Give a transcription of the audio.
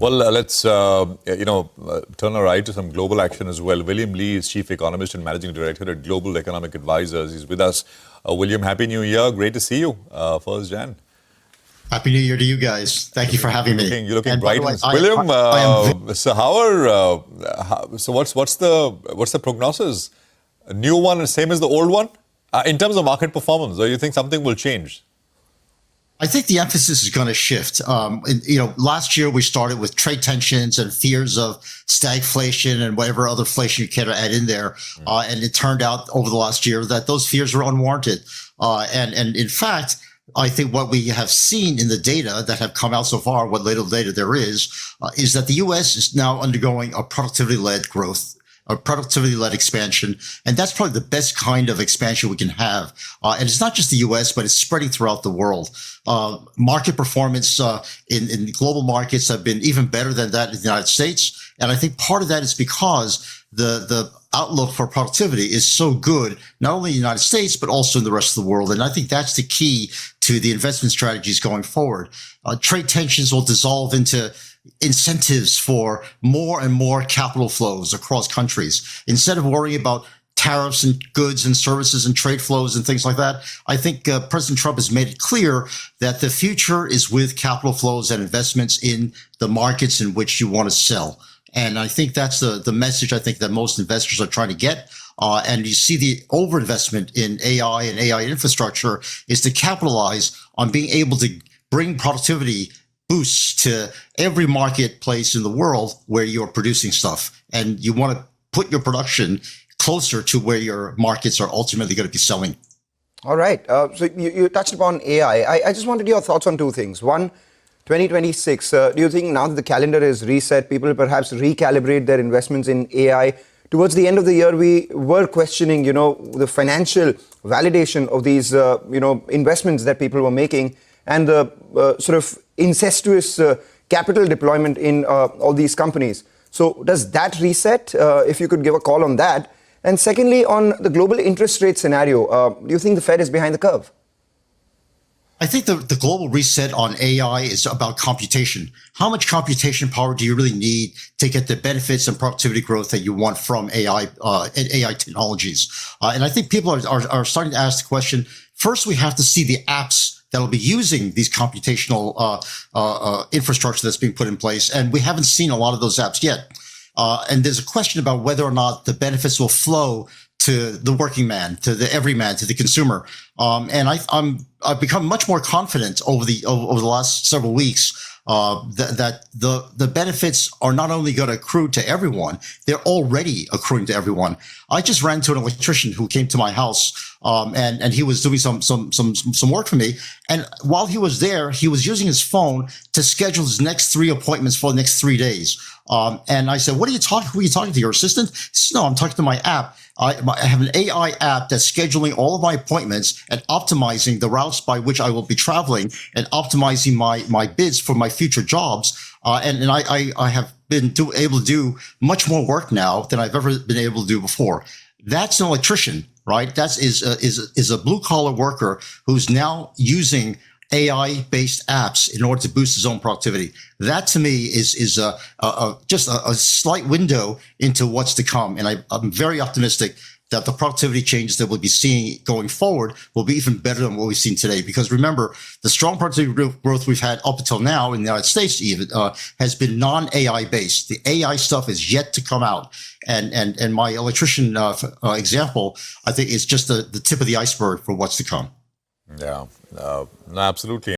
Well, let's turn our eye to some global action as well. William Lee is Chief Economist and Managing Director at Global Economic Advisors. He's with us. William, Happy New Year. Great to see you. 1st Jan. Happy New Year to you guys. Thank you for having me. You're looking bright. William, what's the prognosis? A new one and same as the old one? In terms of market performance, or you think something will change? I think the emphasis is going to shift. Last year we started with trade tensions and fears of stagflation and whatever other inflation you care to add in there. And it turned out over the last year that those fears were unwarranted. And in fact, I think what we have seen in the data that have come out so far, what little data there is that the U.S. is now undergoing a productivity-led growth, a productivity-led expansion. And that's probably the best kind of expansion we can have. And it's not just the U.S., but it's spreading throughout the world. Market performance in global markets have been even better than that in the United States. And I think part of that is because the outlook for productivity is so good, not only in the United States, but also in the rest of the world. And I think that's the key to the investment strategies going forward. Trade tensions will dissolve into incentives for more and more capital flows across countries. Instead of worrying about tariffs and goods and services and trade flows and things like that, I think President Trump has made it clear that the future is with capital flows and investments in the markets in which you want to sell. And I think that's the message I think that most investors are trying to get. And you see the overinvestment in AI and AI infrastructure is to capitalize on being able to bring productivity boosts to every marketplace in the world where you're producing stuff. And you want to put your production closer to where your markets are ultimately going to be selling. All right. So you touched upon AI. I just wanted your thoughts on two things. One, 2026, do you think now that the calendar is reset, people perhaps recalibrate their investments in AI? Towards the end of the year, we were questioning, the financial validation of these, investments that people were making and the sort of incestuous capital deployment in all these companies. So does that reset? If you could give a call on that. And secondly, on the global interest rate scenario, do you think the Fed is behind the curve? I think the global reset on AI is about computation. How much computation power do you really need to get the benefits and productivity growth that you want from AI and AI technologies? And I think people are starting to ask the question, first we have to see the apps that'll be using these computational infrastructure that's being put in place. And we haven't seen a lot of those apps yet. And there's a question about whether or not the benefits will flow to the working man, to the everyman, to the consumer. And I've become much more confident over the last several weeks that the benefits are not only going to accrue to everyone, they're already accruing to everyone. I just ran to an electrician who came to my house, and he was doing some work for me. And while he was there, he was using his phone to schedule his next 3 appointments for the next 3 days. And I said, who are you talking to, your assistant? He said, no, I'm talking to my app. I have an AI app that's scheduling all of my appointments and optimizing the routes by which I will be traveling and optimizing my bids for my future jobs. And I have been able to do much more work now than I've ever been able to do before. That's an electrician, right? That is a blue collar worker who's now using AI-based apps in order to boost his own productivity. That to me is just a slight window into what's to come. And I'm very optimistic that the productivity changes that we'll be seeing going forward will be even better than what we've seen today. Because remember, the strong productivity growth we've had up until now in the United States even has been non-AI based. The AI stuff is yet to come out. And my electrician example, I think, is just the tip of the iceberg for what's to come. Yeah, absolutely.